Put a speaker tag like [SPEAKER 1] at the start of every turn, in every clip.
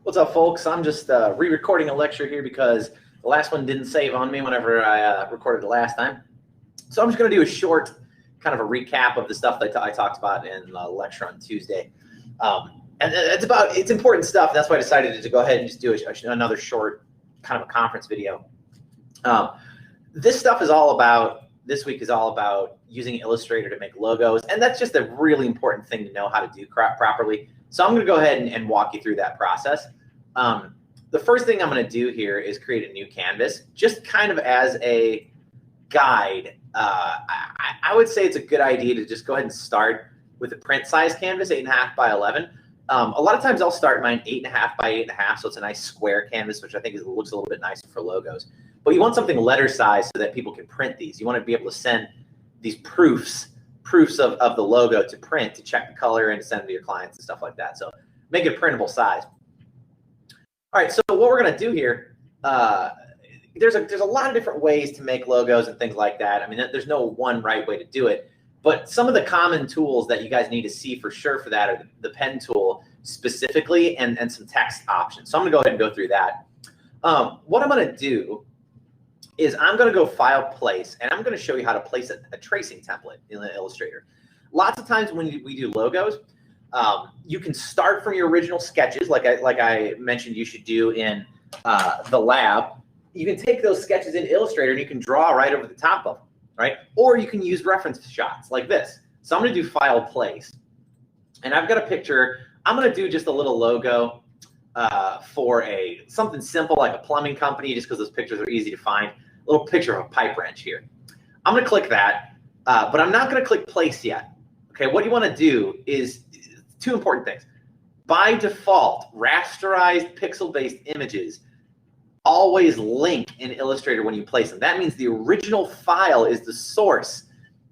[SPEAKER 1] What's up, folks? I'm just re-recording a lecture here because the last one didn't save on me whenever I recorded the last time. So I'm just going to do a short kind of a recap of the stuff that I talked about in the lecture on Tuesday. And it's important stuff. That's why I decided to go ahead and just do another short kind of a conference video. This week is all about using Illustrator to make logos, and that's just a really important thing to know how to do properly. So I'm going to go ahead and walk you through that process. The first thing I'm going to do here is create a new canvas, just kind of as a guide. I would say it's a good idea to just go ahead and start with a print size canvas, 8.5 by 11. A lot of times I'll start mine 8.5 by 8.5, so it's a nice square canvas, which I think looks a little bit nicer for logos. But you want something letter size so that people can print these. You want to be able to send these proofs of the logo to print, to check the color and to send them to your clients and stuff like that. So make it a printable size. All right, so what we're going to do here, there's a lot of different ways to make logos and things like that. I mean, there's no one right way to do it, but some of the common tools that you guys need to see for sure for that are the pen tool specifically and some text options. So I'm going to go ahead and go through that. What I'm going to do is I'm going to go File, Place, and I'm going to show you how to place a tracing template in Illustrator. Lots of times when we do logos, you can start from your original sketches, like I mentioned you should do in the lab. You can take those sketches in Illustrator and you can draw right over the top of them, right? Or you can use reference shots like this. So I'm going to do File, Place, and I've got a picture. I'm going to do just a little logo for something simple like a plumbing company, just because those pictures are easy to find. A little picture of a pipe wrench here. I'm going to click that, but I'm not going to click Place yet. Okay, what you want to do is two important things. By default, rasterized pixel-based images always link in Illustrator when you place them. That means the original file is the source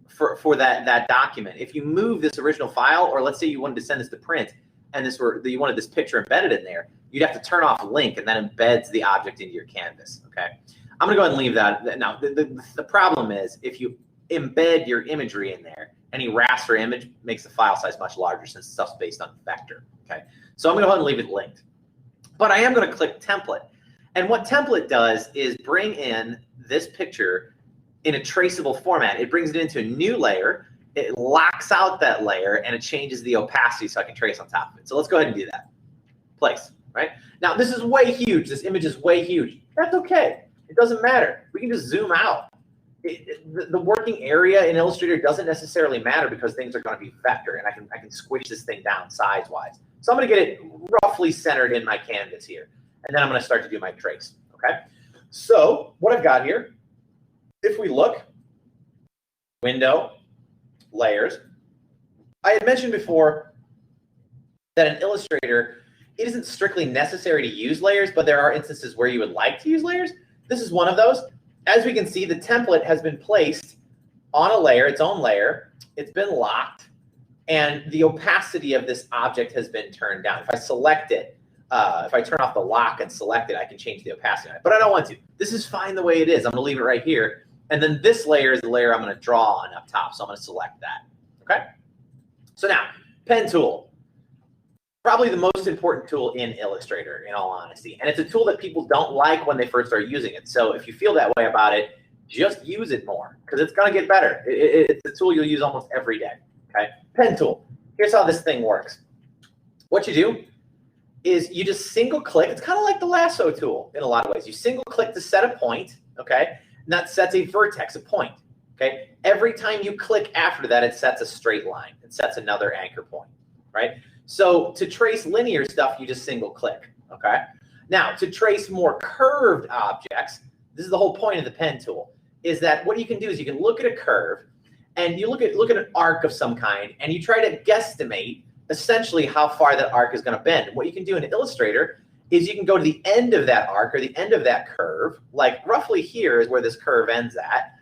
[SPEAKER 1] for that document. If you move this original file, or let's say you wanted to send this to print, and you wanted this picture embedded in there, you'd have to turn off link, and that embeds the object into your canvas. Okay, I'm going to go ahead and leave that. Now, the problem is if you embed your imagery in there, any raster image makes the file size much larger since stuff's based on vector. Okay, so I'm going to go ahead and leave it linked. But I am going to click Template. And what Template does is bring in this picture in a traceable format. It brings it into a new layer. It locks out that layer, and it changes the opacity so I can trace on top of it. So let's go ahead and do that. Place, right? Now, this is way huge. This image is way huge. That's okay. It doesn't matter. We can just zoom out. The working area in Illustrator doesn't necessarily matter because things are going to be vector, and I can squish this thing down size-wise. So I'm going to get it roughly centered in my canvas here, and then I'm going to start to do my trace. Okay. So what I've got here, if we look, Window, Layers. I had mentioned before that in Illustrator, it isn't strictly necessary to use layers, but there are instances where you would like to use layers. This is one of those. As we can see, the template has been placed on a layer, its own layer. It's been locked, and the opacity of this object has been turned down. If I select it, if I turn off the lock and select it, I can change the opacity on it, but I don't want to. This is fine the way it is. I'm going to leave it right here. And then this layer is the layer I'm going to draw on up top, so I'm going to select that. Okay? So now, pen tool. Probably the most important tool in Illustrator, in all honesty. And it's a tool that people don't like when they first start using it. So if you feel that way about it, just use it more, because it's going to get better. It's a tool you'll use almost every day. Okay? Pen tool. Here's how this thing works. What you do is you just single click. It's kind of like the lasso tool in a lot of ways. You single click to set a point, okay? And that sets a vertex, a point, okay? Every time you click after that, it sets a straight line. It sets another anchor point, right? So to trace linear stuff, you just single click, okay? Now, to trace more curved objects, this is the whole point of the pen tool, is that what you can do is you can look at a curve, and you look at an arc of some kind, and you try to guesstimate essentially how far that arc is going to bend. What you can do in Illustrator is you can go to the end of that arc or the end of that curve, like roughly here is where this curve ends at,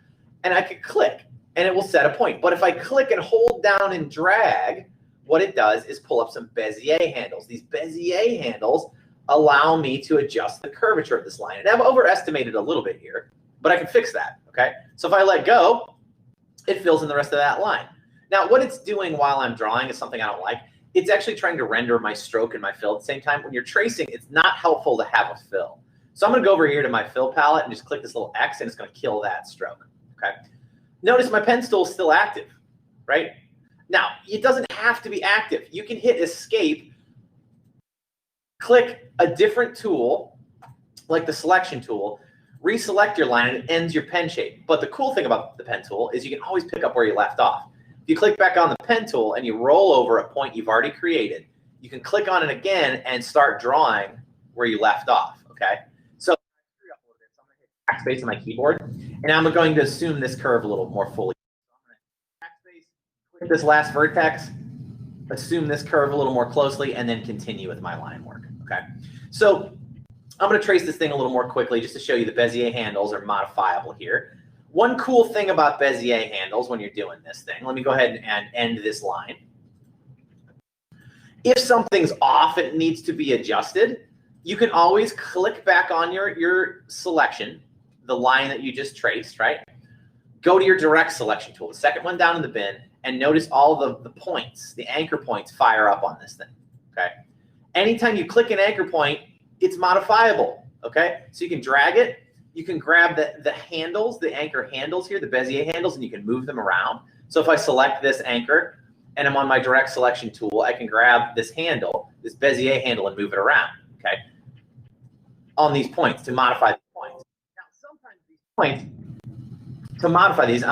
[SPEAKER 1] and I could click, and it will set a point. But if I click and hold down and drag, what it does is pull up some Bezier handles. These Bezier handles allow me to adjust the curvature of this line. And I've overestimated a little bit here, but I can fix that, okay? So if I let go, it fills in the rest of that line. Now, what it's doing while I'm drawing is something I don't like. it's actually trying to render my stroke and my fill at the same time. When you're tracing, it's not helpful to have a fill. So I'm going to go over here to my fill palette and just click this little X, and it's going to kill that stroke. Okay. Notice my pen tool is still active, right? Now, it doesn't have to be active. You can hit escape, click a different tool, like the selection tool, reselect your line, and it ends your pen shape. But the cool thing about the pen tool is you can always pick up where you left off. If you click back on the pen tool and you roll over a point you've already created, you can click on it again and start drawing where you left off, okay? So I'm going to hit backspace on my keyboard, and I'm going to zoom this curve a little more fully. So I'm going to backspace, click this last vertex, assume this curve a little more closely, and then continue with my line work, okay? So I'm going to trace this thing a little more quickly just to show you the Bezier handles are modifiable here. One cool thing about Bezier handles when you're doing this thing, let me go ahead and end this line. If something's off, it needs to be adjusted, you can always click back on your selection, the line that you just traced, right? Go to your direct selection tool, the second one down in the bin, and notice all the points, the anchor points fire up on this thing, okay? Anytime you click an anchor point, it's modifiable, okay? So you can drag it, you can grab the handles, the anchor handles here, the Bezier handles, and you can move them around. So if I select this anchor and I'm on my direct selection tool, I can grab this handle, this Bezier handle, and move it around, okay? On these points to modify the points. Now, sometimes these points, to modify these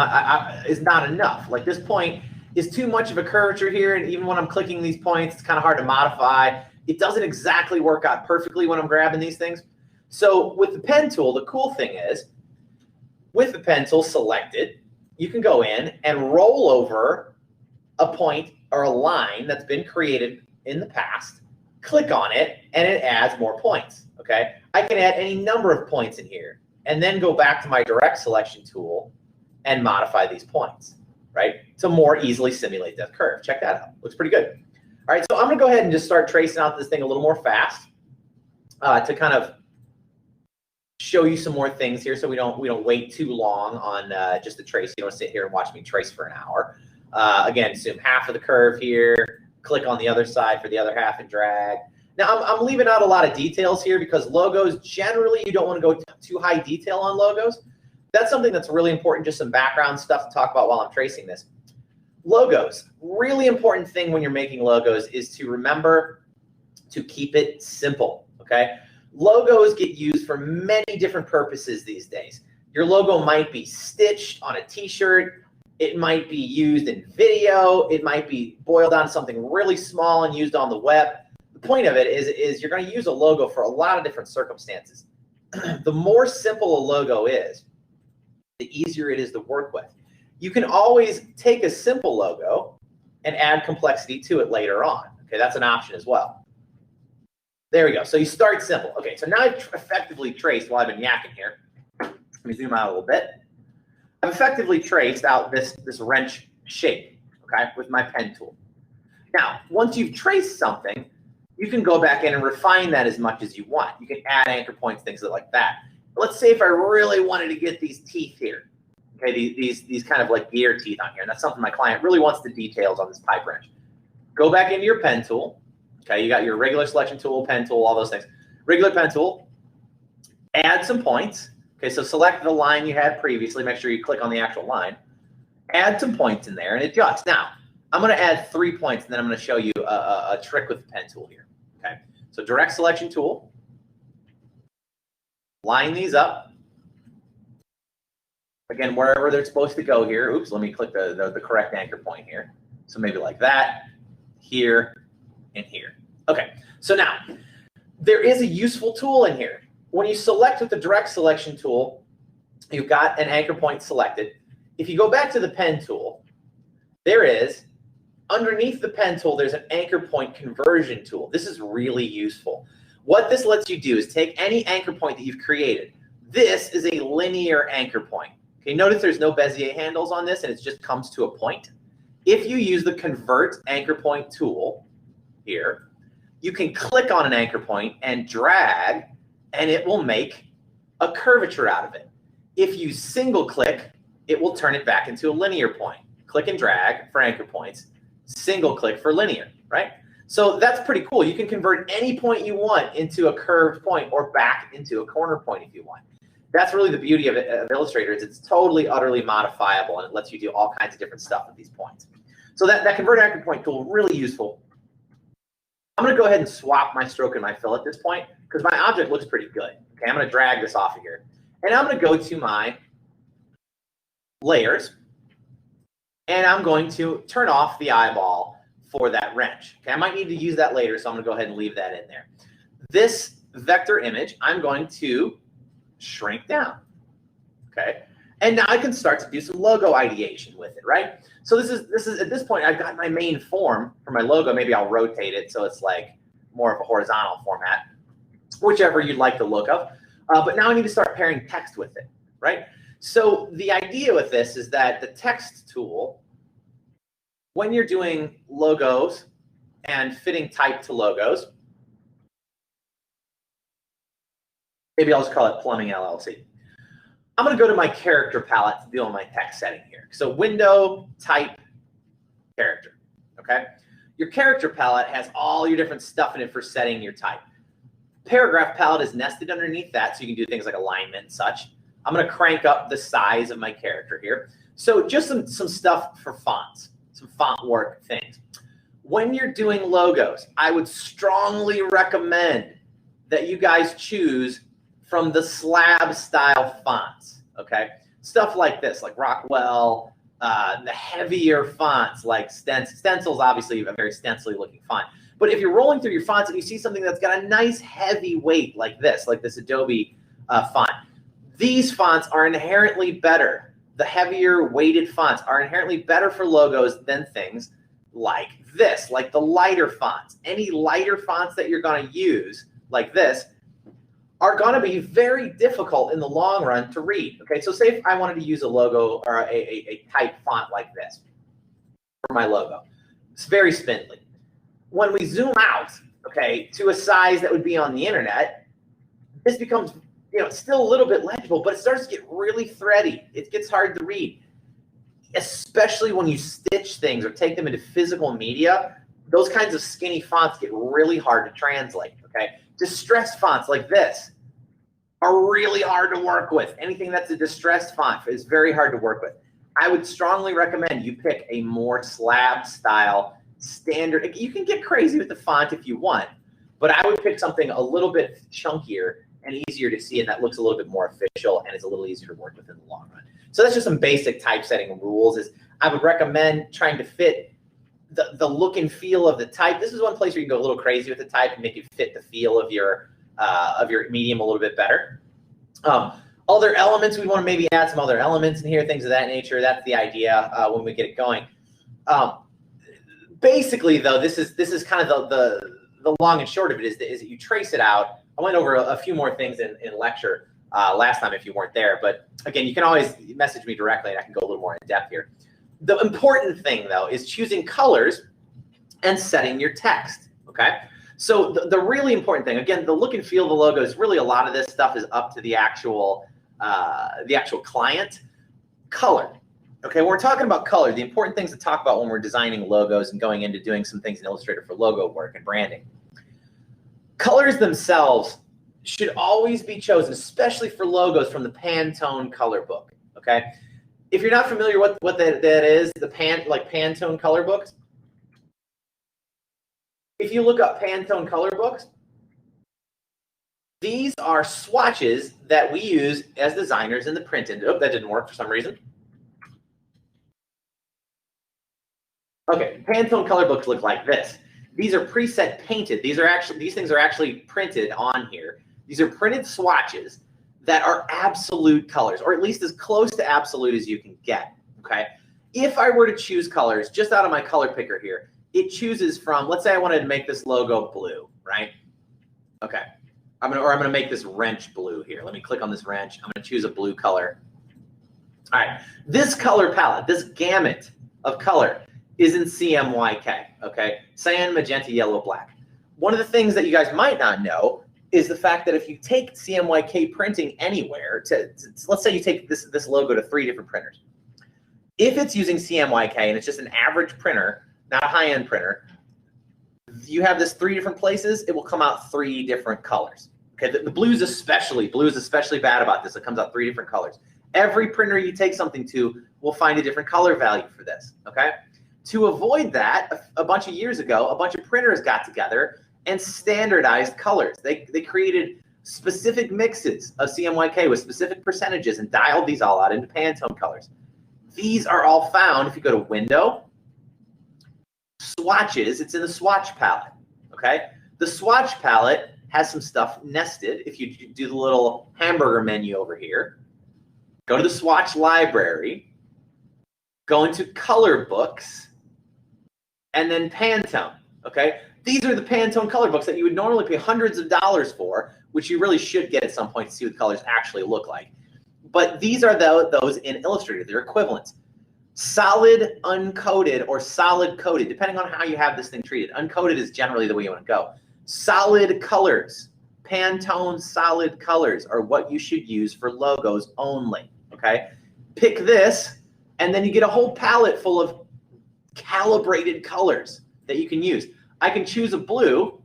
[SPEAKER 1] is not enough. Like this point is too much of a curvature here, and even when I'm clicking these points, it's kind of hard to modify. It doesn't exactly work out perfectly when I'm grabbing these things. So with the pen tool, the cool thing is, with the pen tool selected, you can go in and roll over a point or a line that's been created in the past, click on it, and it adds more points, okay? I can add any number of points in here, and then go back to my direct selection tool and modify these points, right? To more easily simulate that curve. Check that out. Looks pretty good. All right, so I'm going to go ahead and just start tracing out this thing a little more fast to kind of show you some more things here, so we don't wait too long on just the trace. You don't sit here and watch me trace for an hour. Again, zoom half of the curve here, click on the other side for the other half, and drag. Now I'm leaving out a lot of details here because logos, generally you don't want to go too high detail on logos. That's something that's really important, just some background stuff to talk about while I'm tracing this. Logos, really important thing when you're making logos is to remember to keep it simple, okay? Logos get used for many different purposes these days. Your logo might be stitched on a t-shirt. It might be used in video. It might be boiled down to something really small and used on the web. The point of it is you're going to use a logo for a lot of different circumstances. The more simple a logo is, the easier it is to work with. You can always take a simple logo and add complexity to it later on. Okay, that's an option as well. There we go. So you start simple. Okay, so now I've effectively traced, while I've been yakking here. Let me zoom out a little bit. I've effectively traced out this wrench shape, okay, with my pen tool. Now, once you've traced something, you can go back in and refine that as much as you want. You can add anchor points, things like that. Let's say if I really wanted to get these teeth here, okay, these kind of like gear teeth on here, and that's something my client really wants the details on this pipe wrench. Go back into your pen tool. Okay, you got your regular selection tool, pen tool, all those things. Regular pen tool, add some points. Okay, so select the line you had previously. Make sure you click on the actual line. Add some points in there and adjust. Now, I'm going to add 3 points, and then I'm going to show you a trick with the pen tool here. Okay, so direct selection tool. Line these up. Again, wherever they're supposed to go here. Oops, let me click the correct anchor point here. So maybe like that, here, and here. Okay, so now there is a useful tool in here. When you select with the direct selection tool, you've got an anchor point selected. If you go back to the pen tool, there is, underneath the pen tool, there's an anchor point conversion tool. This is really useful. What this lets you do is take any anchor point that you've created. This is a linear anchor point. Okay, notice there's no Bezier handles on this, and it just comes to a point. If you use the convert anchor point tool here, you can click on an anchor point and drag, and it will make a curvature out of it. If you single click, it will turn it back into a linear point. Click and drag for anchor points, single click for linear, right? So that's pretty cool. You can convert any point you want into a curved point or back into a corner point if you want. That's really the beauty of Illustrator is it's totally, utterly modifiable, and it lets you do all kinds of different stuff with these points. So that convert anchor point tool, really useful. I'm going to go ahead and swap my stroke and my fill at this point because my object looks pretty good. Okay, I'm going to drag this off of here. And I'm going to go to my layers, and I'm going to turn off the eyeball for that wrench. Okay, I might need to use that later, so I'm going to go ahead and leave that in there. This vector image, I'm going to shrink down. Okay, and now I can start to do some logo ideation with it, right? So this is at this point I've got my main form for my logo. Maybe I'll rotate it so it's like more of a horizontal format, whichever you'd like the look of. But now I need to start pairing text with it, right? So the idea with this is that the text tool, when you're doing logos and fitting type to logos, maybe I'll just call it Plumbing LLC. I'm going to go to my character palette to deal with my text setting here. So window, type, character, okay? Your character palette has all your different stuff in it for setting your type. Paragraph palette is nested underneath that, so you can do things like alignment and such. I'm going to crank up the size of my character here. So just some stuff for fonts, some font work things. When you're doing logos, I would strongly recommend that you guys choose from the slab style fonts, okay? Stuff like this, like Rockwell, the heavier fonts like Stencil's obviously a very stencily looking font. But if you're rolling through your fonts and you see something that's got a nice heavy weight like this Adobe font, these fonts are inherently better. The heavier weighted fonts are inherently better for logos than things like this, like the lighter fonts. Any lighter fonts that you're going to use like this are going to be very difficult in the long run to read. Okay, so say if I wanted to use a logo or a type font like this for my logo, it's very spindly. When we zoom out, okay, to a size that would be on the internet, this becomes, still a little bit legible, but it starts to get really thready. It gets hard to read, especially when you stitch things or take them into physical media. Those kinds of skinny fonts get really hard to translate, okay? Distressed fonts like this are really hard to work with. Anything that's a distressed font is very hard to work with. I would strongly recommend you pick a more slab style standard. You can get crazy with the font if you want, but I would pick something a little bit chunkier and easier to see, and that looks a little bit more official and is a little easier to work with in the long run. So that's just some basic typesetting rules. Is I would recommend trying to fit the look and feel of the type. This is one place where you can go a little crazy with the type and make it fit the feel of your medium a little bit better. Other elements, we want to maybe add some other elements in here, things of that nature. That's the idea when we get it going. Basically, though, this is kind of the long and short of it is that you trace it out. I went over a few more things in lecture last time if you weren't there. But again, you can always message me directly and I can go a little more in depth here. The important thing, though, is choosing colors and setting your text, okay? So the really important thing, again, the look and feel of the logo is really a lot of this stuff is up to the actual client. Color, okay? When we're talking about color, the important things to talk about when we're designing logos and going into doing some things in Illustrator for logo work and branding. Colors themselves should always be chosen, especially for logos, from the Pantone color book, okay? If you're not familiar with what that is, the Pantone color books, if you look up Pantone color books, these are swatches that we use as designers in the print industry. Oh, that didn't work for some reason. Okay, Pantone color books look like this. These are preset painted. These things are actually printed on here. These are printed swatches that are absolute colors, or at least as close to absolute as you can get, okay? If I were to choose colors, just out of my color picker here, it chooses from, let's say I wanted to make this logo blue, right? Okay, I'm gonna make this wrench blue here. Let me click on this wrench. I'm gonna choose a blue color. All right, this color palette, this gamut of color is in CMYK, okay? Cyan, magenta, yellow, black. One of the things that you guys might not know is the fact that if you take CMYK printing anywhere, let's say you take this logo to 3 different printers. If it's using CMYK and it's just an average printer, not a high-end printer, you have this 3 different places, it will come out 3 different colors. Okay, the blue is especially bad about this. It comes out 3 different colors. Every printer you take something to will find a different color value for this, okay? To avoid that, a bunch of years ago, a bunch of printers got together and standardized colors. They created specific mixes of CMYK with specific percentages and dialed these all out into Pantone colors. These are all found if you go to Window, Swatches, it's in the swatch palette, okay? The swatch palette has some stuff nested. If you do the little hamburger menu over here, go to the swatch library, go into color books, and then Pantone, okay? These are the Pantone color books that you would normally pay hundreds of dollars for, which you really should get at some point to see what the colors actually look like. But these are those in Illustrator. They're equivalents. Solid, uncoated, or solid coated, depending on how you have this thing treated. Uncoated is generally the way you want to go. Solid colors, Pantone solid colors are what you should use for logos only, okay? Pick this, and then you get a whole palette full of calibrated colors that you can use. I can choose a blue,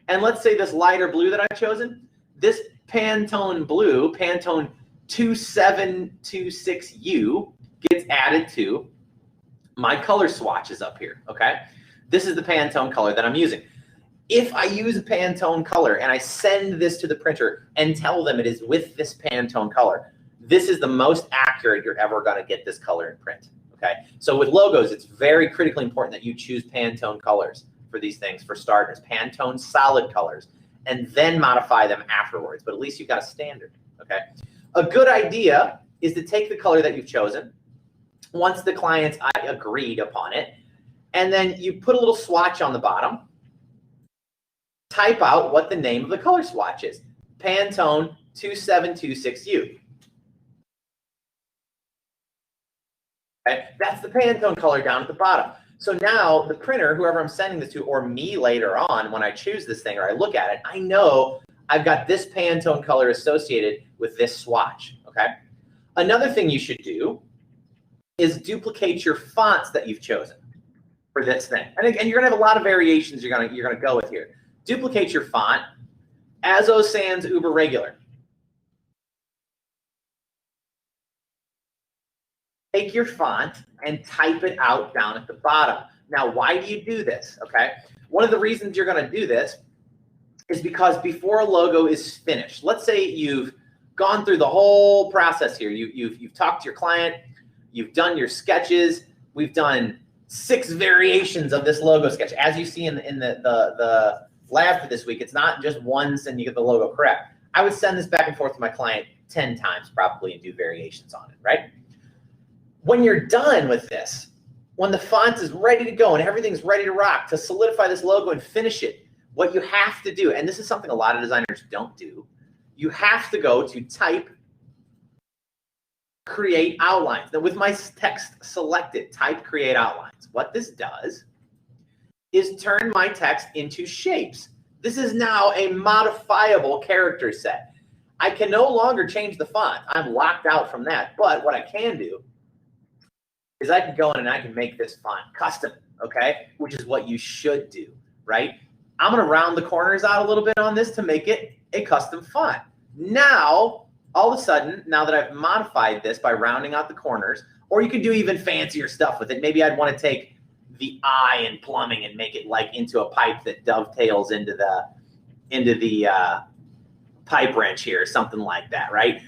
[SPEAKER 1] and let's say this lighter blue that I've chosen, this Pantone blue, Pantone 2726U, gets added to my color swatches up here, okay? This is the Pantone color that I'm using. If I use a Pantone color and I send this to the printer and tell them it is with this Pantone color, this is the most accurate you're ever going to get this color in print, okay? So with logos, it's very critically important that you choose Pantone colors for these things, for starters, Pantone solid colors, and then modify them afterwards. But at least you've got a standard, okay? A good idea is to take the color that you've chosen, once the clients agreed upon it, and then you put a little swatch on the bottom, type out what the name of the color swatch is, Pantone 2726U. Okay? That's the Pantone color down at the bottom. So now the printer, whoever I'm sending this to, or me later on when I choose this thing or I look at it, I know I've got this Pantone color associated with this swatch, okay? Another thing you should do is duplicate your fonts that you've chosen for this thing. And you're gonna have a lot of variations you're gonna go with here. Duplicate your font, Azo Sans Uber Regular. Take your font and type it out down at the bottom. Now, why do you do this, okay? One of the reasons you're gonna do this is because before a logo is finished, let's say you've gone through the whole process here. You've talked to your client, you've done your sketches, we've done 6 variations of this logo sketch. As you see in the lab for this week, it's not just once and you get the logo correct. I would send this back and forth to my client 10 times probably and do variations on it, right? When you're done with this, when the font is ready to go and everything's ready to rock, to solidify this logo and finish it, what you have to do, and this is something a lot of designers don't do, you have to go to Type, Create Outlines. Now with my text selected, Type, Create Outlines. What this does is turn my text into shapes. This is now a modifiable character set. I can no longer change the font. I'm locked out from that. But what I can do is I can go in and I can make this font custom, okay? Which is what you should do, right? I'm gonna round the corners out a little bit on this to make it a custom font. Now, all of a sudden, now that I've modified this by rounding out the corners, or you could do even fancier stuff with it. Maybe I'd want to take the eye in plumbing and make it like into a pipe that dovetails into the pipe wrench here, or something like that, right?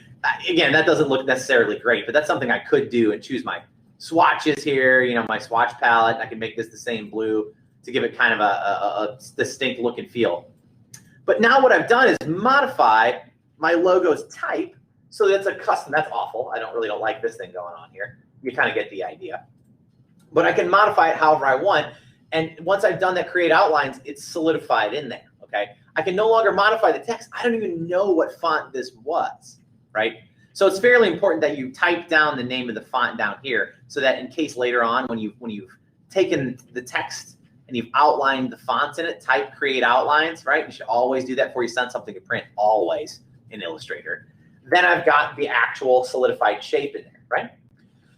[SPEAKER 1] Again, that doesn't look necessarily great, but that's something I could do and choose my swatches here, you know, my swatch palette. I can make this the same blue to give it kind of a distinct look and feel. But now what I've done is modify my logo's type so that's a custom. That's awful. I don't like this thing going on here. You kind of get the idea. But I can modify it however I want. And once I've done that create outlines, it's solidified in there, okay? I can no longer modify the text. I don't even know what font this was, right? So it's fairly important that you type down the name of the font down here so that in case later on when you've taken the text and you've outlined the fonts in it, type create outlines, right? You should always do that before you send something to print, always in Illustrator. Then I've got the actual solidified shape in there, right?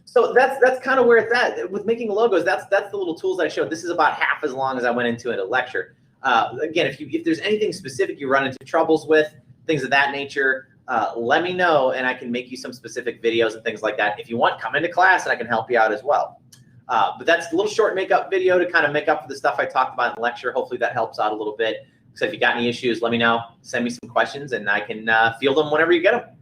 [SPEAKER 1] So that's kind of where it's at. With making logos, that's the little tools I showed. This is about half as long as I went into in a lecture. Again, if there's anything specific you run into troubles with, things of that nature, let me know, and I can make you some specific videos and things like that. If you want, come into class and I can help you out as well. But that's a little short makeup video to kind of make up for the stuff I talked about in the lecture. Hopefully that helps out a little bit. So if you got any issues, let me know. Send me some questions and I can field them whenever you get them.